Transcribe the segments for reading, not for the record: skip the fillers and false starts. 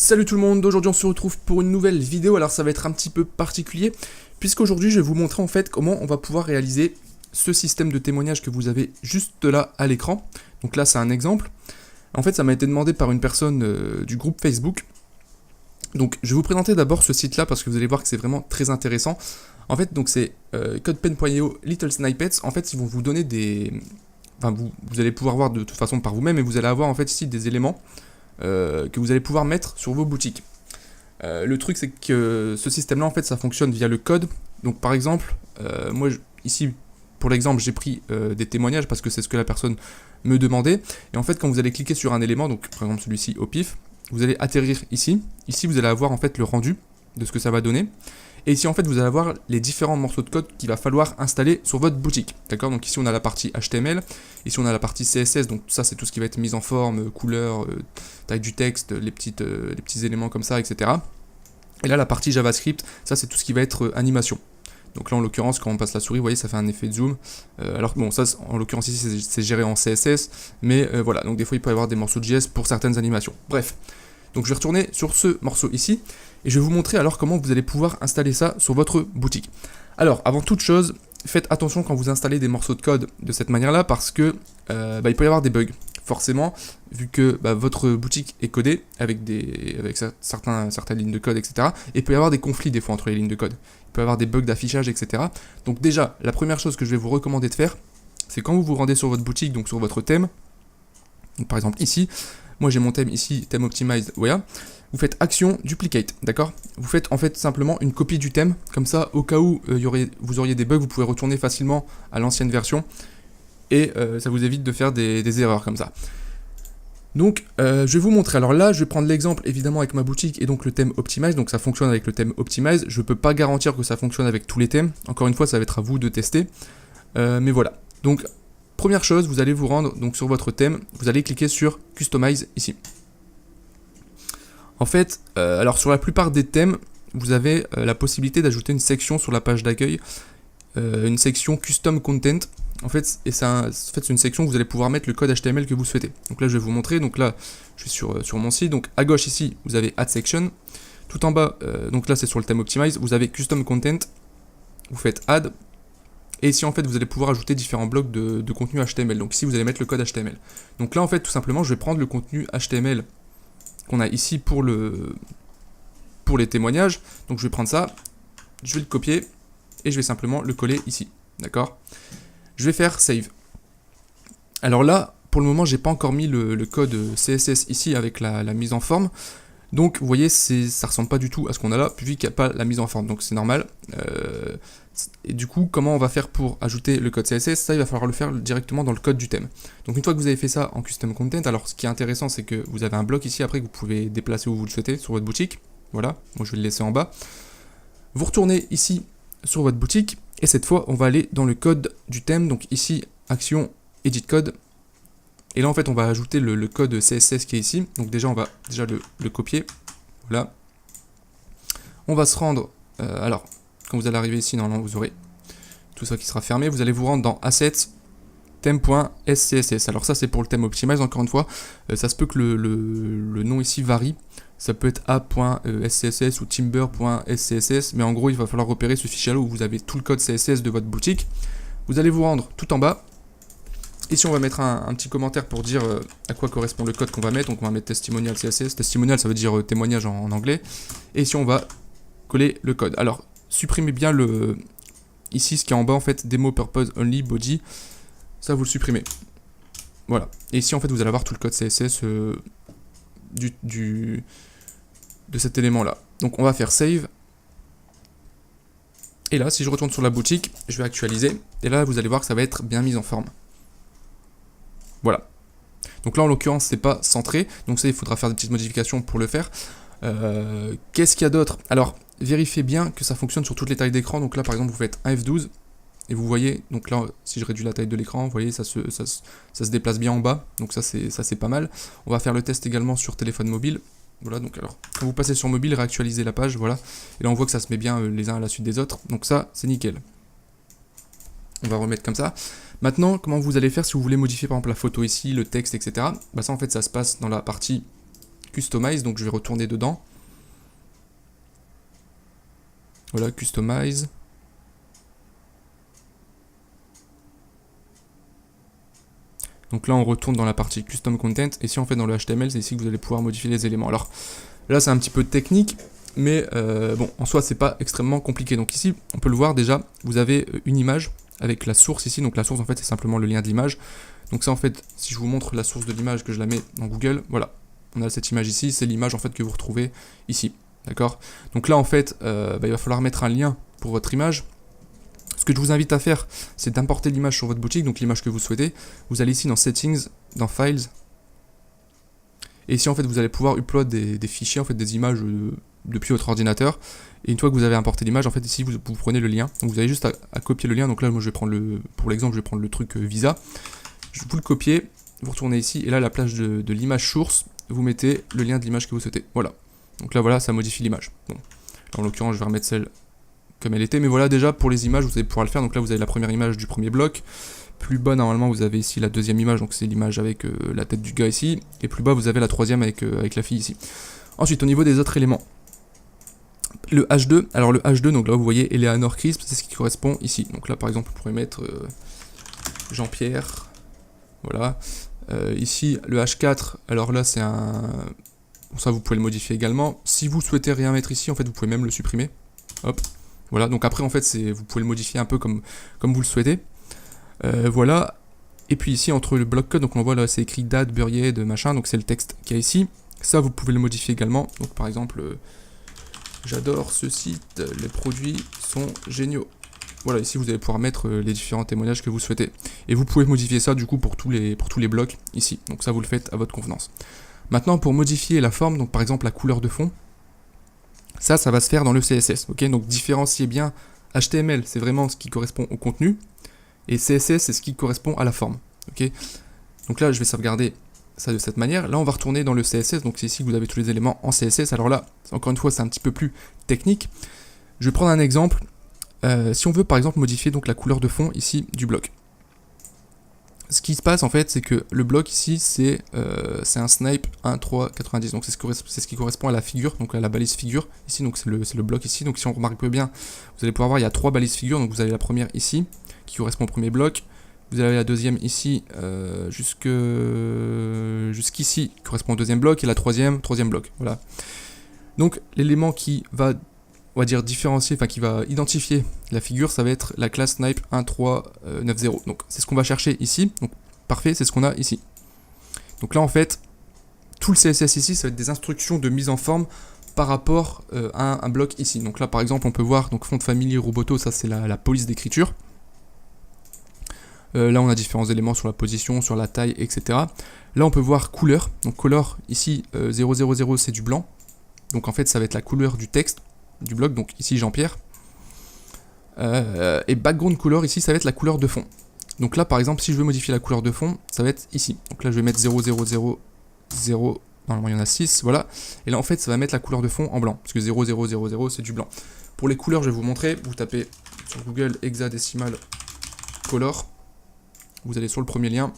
Salut tout le monde, aujourd'hui on se retrouve pour une nouvelle vidéo, alors ça va être un petit peu particulier, puisqu'aujourd'hui je vais vous montrer en fait comment on va pouvoir réaliser ce système de témoignage que vous avez juste là à l'écran. Donc là c'est un exemple, en fait ça m'a été demandé par une personne du groupe Facebook. Donc je vais vous présenter d'abord ce site là parce que vous allez voir que c'est vraiment très intéressant. En fait donc c'est codepen.io Little Snippets, en fait ils vont vous donner des... Enfin vous allez pouvoir voir de toute façon par vous-même et vous allez avoir en fait ici des éléments que vous allez pouvoir mettre sur vos boutiques. Le truc c'est que ce système là en fait ça fonctionne via le code. Donc par exemple moi ici pour l'exemple j'ai pris des témoignages parce que c'est ce que la personne me demandait, et en fait quand vous allez cliquer sur un élément, donc par exemple celui-ci au pif, vous allez atterrir ici vous allez avoir en fait le rendu de ce que ça va donner, et ici en fait vous allez avoir les différents morceaux de code qu'il va falloir installer sur votre boutique, d'accord. Donc ici on a la partie HTML, ici on a la partie CSS, donc ça c'est tout ce qui va être mise en forme, couleur, taille du texte, les petits éléments comme ça, etc. Et là la partie JavaScript, ça c'est tout ce qui va être animation. Donc là en l'occurrence quand on passe la souris, vous voyez ça fait un effet de zoom, alors bon ça en l'occurrence ici c'est géré en CSS, mais voilà, donc des fois il peut y avoir des morceaux de JS pour certaines animations. Bref, donc je vais retourner sur ce morceau ici, et je vais vous montrer alors comment vous allez pouvoir installer ça sur votre boutique. Alors avant toute chose, faites attention quand vous installez des morceaux de code de cette manière là, parce que il peut y avoir des bugs. Forcément, vu que votre boutique est codée avec certaines lignes de code, etc. Et il peut y avoir des conflits des fois entre les lignes de code. Il peut y avoir des bugs d'affichage, etc. Donc déjà, la première chose que je vais vous recommander de faire, c'est quand vous vous rendez sur votre boutique, donc sur votre thème, donc par exemple ici, moi j'ai mon thème ici, thème optimized, voilà, vous faites action duplicate, d'accord. Vous faites en fait simplement une copie du thème, comme ça au cas où vous auriez des bugs, vous pouvez retourner facilement à l'ancienne version, et ça vous évite de faire des erreurs comme ça. Donc je vais vous montrer, alors là je vais prendre l'exemple évidemment avec ma boutique et donc le thème Optimize, donc ça fonctionne avec le thème Optimize, je ne peux pas garantir que ça fonctionne avec tous les thèmes, encore une fois ça va être à vous de tester, mais voilà. Donc première chose, vous allez vous rendre donc sur votre thème, vous allez cliquer sur Customize ici. En fait, alors sur la plupart des thèmes, vous avez la possibilité d'ajouter une section sur la page d'accueil, une section Custom Content. En fait, c'est une section où vous allez pouvoir mettre le code HTML que vous souhaitez. Donc là, je vais vous montrer. Donc là, je suis sur mon site. Donc à gauche ici, vous avez Add Section. Tout en bas, donc là, c'est sur le thème Optimize. Vous avez Custom Content. Vous faites Add. Et ici, en fait, vous allez pouvoir ajouter différents blocs de contenu HTML. Donc ici, vous allez mettre le code HTML. Donc là, en fait, tout simplement, je vais prendre le contenu HTML qu'on a ici pour les témoignages. Donc je vais prendre ça, je vais le copier et je vais simplement le coller ici. D'accord ? Je vais faire Save. Alors là, pour le moment, j'ai pas encore mis le code CSS ici avec la mise en forme. Donc, vous voyez, ça ressemble pas du tout à ce qu'on a là, vu qu'il n'y a pas la mise en forme. Donc, c'est normal. Et du coup, comment on va faire pour ajouter le code CSS? Ça, il va falloir le faire directement dans le code du thème. Donc, une fois que vous avez fait ça en Custom Content, alors ce qui est intéressant, c'est que vous avez un bloc ici après que vous pouvez déplacer où vous le souhaitez sur votre boutique. Voilà, moi je vais le laisser en bas. Vous retournez ici sur votre boutique. Et cette fois, on va aller dans le code du thème, donc ici, action, edit code. Et là, en fait, on va ajouter le code CSS qui est ici. Donc déjà, on va déjà le copier. Voilà. On va se rendre, alors, quand vous allez arriver ici, normalement, vous aurez tout ça qui sera fermé. Vous allez vous rendre dans Assets, theme.scss. Alors ça, c'est pour le thème Optimize, encore une fois. Ça se peut que le nom ici varie. Ça peut être a.scss ou timber.scss, mais en gros, il va falloir repérer ce fichier-là où vous avez tout le code CSS de votre boutique. Vous allez vous rendre tout en bas. Ici, on va mettre un petit commentaire pour dire à quoi correspond le code qu'on va mettre. Donc, on va mettre testimonial CSS. Testimonial, ça veut dire témoignage en anglais. Et ici, on va coller le code. Alors, supprimez bien ici, ce qui est en bas, en fait, demo purpose only body. Ça, vous le supprimez. Voilà. Et ici, en fait, vous allez avoir tout le code CSS de cet élément là. Donc on va faire save, et là si je retourne sur la boutique, je vais actualiser, et là vous allez voir que ça va être bien mis en forme. Voilà. Donc là en l'occurrence c'est pas centré, donc ça il faudra faire des petites modifications pour le faire. Qu'est-ce qu'il y a d'autre? Alors vérifiez bien que ça fonctionne sur toutes les tailles d'écran. Donc là par exemple vous faites un F12 et vous voyez, donc là si je réduis la taille de l'écran, vous voyez ça se déplace bien en bas, donc ça c'est pas mal. On va faire le test également sur téléphone mobile. Voilà, donc alors quand vous passez sur mobile, réactualisez la page, voilà, et là on voit que ça se met bien les uns à la suite des autres, donc ça c'est nickel. On va remettre comme ça. Maintenant, comment vous allez faire si vous voulez modifier par exemple la photo ici, le texte, etc. Bah ça en fait ça se passe dans la partie Customize, donc je vais retourner dedans. Voilà, Customize. Donc là on retourne dans la partie Custom Content, et si on fait dans le HTML, c'est ici que vous allez pouvoir modifier les éléments. Alors là c'est un petit peu technique, mais bon, en soi c'est pas extrêmement compliqué. Donc ici, on peut le voir déjà, vous avez une image avec la source ici, donc la source en fait c'est simplement le lien de l'image. Donc ça en fait, si je vous montre la source de l'image, que je la mets dans Google, voilà, on a cette image ici, c'est l'image en fait que vous retrouvez ici, d'accord? Donc là en fait, il va falloir mettre un lien pour votre image. Ce que je vous invite à faire, c'est d'importer l'image sur votre boutique, donc l'image que vous souhaitez. Vous allez ici dans Settings, dans Files, et ici en fait vous allez pouvoir upload des fichiers, en fait des images depuis votre ordinateur. Et une fois que vous avez importé l'image, en fait ici vous prenez le lien. Donc vous avez juste à copier le lien. Donc là moi je vais prendre pour l'exemple, je vais prendre le truc Visa. Vous le copiez, vous retournez ici, et là à la place de l'image source, vous mettez le lien de l'image que vous souhaitez. Voilà. Donc là voilà, ça modifie l'image. Bon. En l'occurrence je vais remettre celle comme elle était, mais voilà, déjà pour les images vous allez pouvoir le faire. Donc là vous avez la première image du premier bloc, plus bas normalement vous avez ici la deuxième image, donc c'est l'image avec la tête du gars ici, et plus bas vous avez la troisième avec la fille ici. Ensuite au niveau des autres éléments, le H2, alors le H2, donc là vous voyez Eleanor Crisp, c'est ce qui correspond ici. Donc là par exemple on pourrait mettre Jean-Pierre, voilà. Ici le H4, alors là c'est un... Bon, ça vous pouvez le modifier également. Si vous souhaitez rien mettre ici, en fait vous pouvez même le supprimer. Hop. Voilà, donc après en fait vous pouvez le modifier un peu comme vous le souhaitez. Voilà. Et puis ici entre le bloc code, donc on voit là c'est écrit date, buried, machin, donc c'est le texte qu'il y a ici. Ça vous pouvez le modifier également. Donc par exemple, j'adore ce site, les produits sont géniaux. Voilà, ici vous allez pouvoir mettre les différents témoignages que vous souhaitez. Et vous pouvez modifier ça du coup pour tous les blocs ici. Donc ça vous le faites à votre convenance. Maintenant pour modifier la forme, donc par exemple la couleur de fond, ça va se faire dans le CSS, ok? Donc différenciez bien, HTML c'est vraiment ce qui correspond au contenu, et CSS c'est ce qui correspond à la forme, ok? Donc là je vais sauvegarder ça de cette manière. Là on va retourner dans le CSS, donc c'est ici que vous avez tous les éléments en CSS. Alors là, encore une fois c'est un petit peu plus technique. Je vais prendre un exemple, si on veut par exemple modifier donc la couleur de fond ici du bloc. Ce qui se passe en fait, c'est que le bloc ici, c'est un snipe 1.3.90, donc c'est ce qui correspond à la figure, donc à la balise figure, ici, donc c'est le bloc ici. Donc si on remarque bien, vous allez pouvoir voir, il y a 3 balises figures, donc vous avez la première ici, qui correspond au premier bloc, vous avez la deuxième ici, jusqu'ici, qui correspond au deuxième bloc, et la troisième bloc, voilà. Donc l'élément qui va, on va dire différencier, enfin qui va identifier la figure, ça va être la classe snipe 1.3.90. Donc c'est ce qu'on va chercher ici. Donc parfait, c'est ce qu'on a ici. Donc là en fait, tout le CSS ici, ça va être des instructions de mise en forme par rapport à un bloc ici. Donc là par exemple, on peut voir donc font de famille Roboto, ça c'est la police d'écriture. Là on a différents éléments sur la position, sur la taille, etc. Là on peut voir couleur. Donc color ici 000 c'est du blanc. Donc en fait ça va être la couleur du texte du bloc, donc ici Jean-Pierre. Et background color ici ça va être la couleur de fond. Donc là par exemple si je veux modifier la couleur de fond, ça va être ici. Donc là je vais mettre 000, normalement il y en a 6, voilà. Et là en fait ça va mettre la couleur de fond en blanc, parce que 0000 c'est du blanc. Pour les couleurs je vais vous montrer, vous tapez sur Google hexadécimal color, vous allez sur le premier lien,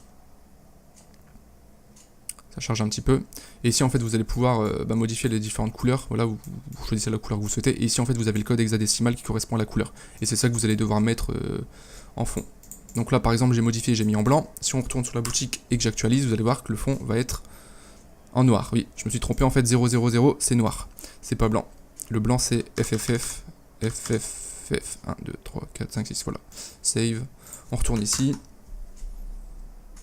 ça charge un petit peu, et ici en fait vous allez pouvoir modifier les différentes couleurs. Voilà, vous choisissez la couleur que vous souhaitez, et ici en fait vous avez le code hexadécimal qui correspond à la couleur, et c'est ça que vous allez devoir mettre en fond. Donc là par exemple j'ai modifié, j'ai mis en blanc. Si on retourne sur la boutique et que j'actualise, vous allez voir que le fond va être en noir. Oui, je me suis trompé, en fait 000 c'est noir, c'est pas blanc. Le blanc c'est FFF, 1, 2, 3, 4, 5, 6, voilà. Save, on retourne ici.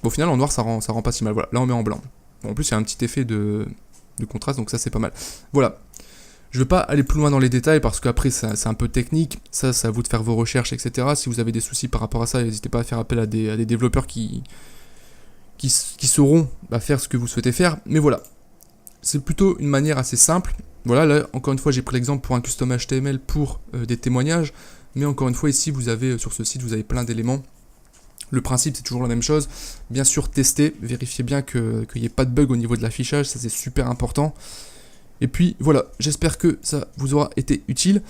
Au final en noir ça rend pas si mal, voilà, là on met en blanc. Bon, en plus il y a un petit effet de contraste, donc ça c'est pas mal. Voilà, je vais pas aller plus loin dans les détails parce qu'après c'est un peu technique, ça c'est à vous de faire vos recherches, etc. Si vous avez des soucis par rapport à ça, n'hésitez pas à faire appel à des développeurs qui sauront faire ce que vous souhaitez faire. Mais voilà, c'est plutôt une manière assez simple. Voilà, là encore une fois j'ai pris l'exemple pour un custom HTML pour des témoignages, mais encore une fois ici vous avez sur ce site vous avez plein d'éléments. Le principe c'est toujours la même chose, bien sûr testez, vérifiez bien qu'il n'y ait pas de bug au niveau de l'affichage, ça c'est super important. Et puis voilà, j'espère que ça vous aura été utile,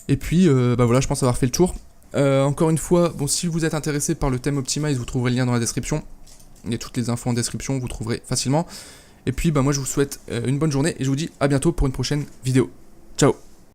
et puis voilà, je pense avoir fait le tour. Encore une fois, bon, si vous êtes intéressé par le thème Optimize, vous trouverez le lien dans la description, il y a toutes les infos en description, vous trouverez facilement. Et puis, bah, moi, je vous souhaite une bonne journée et je vous dis à bientôt pour une prochaine vidéo. Ciao!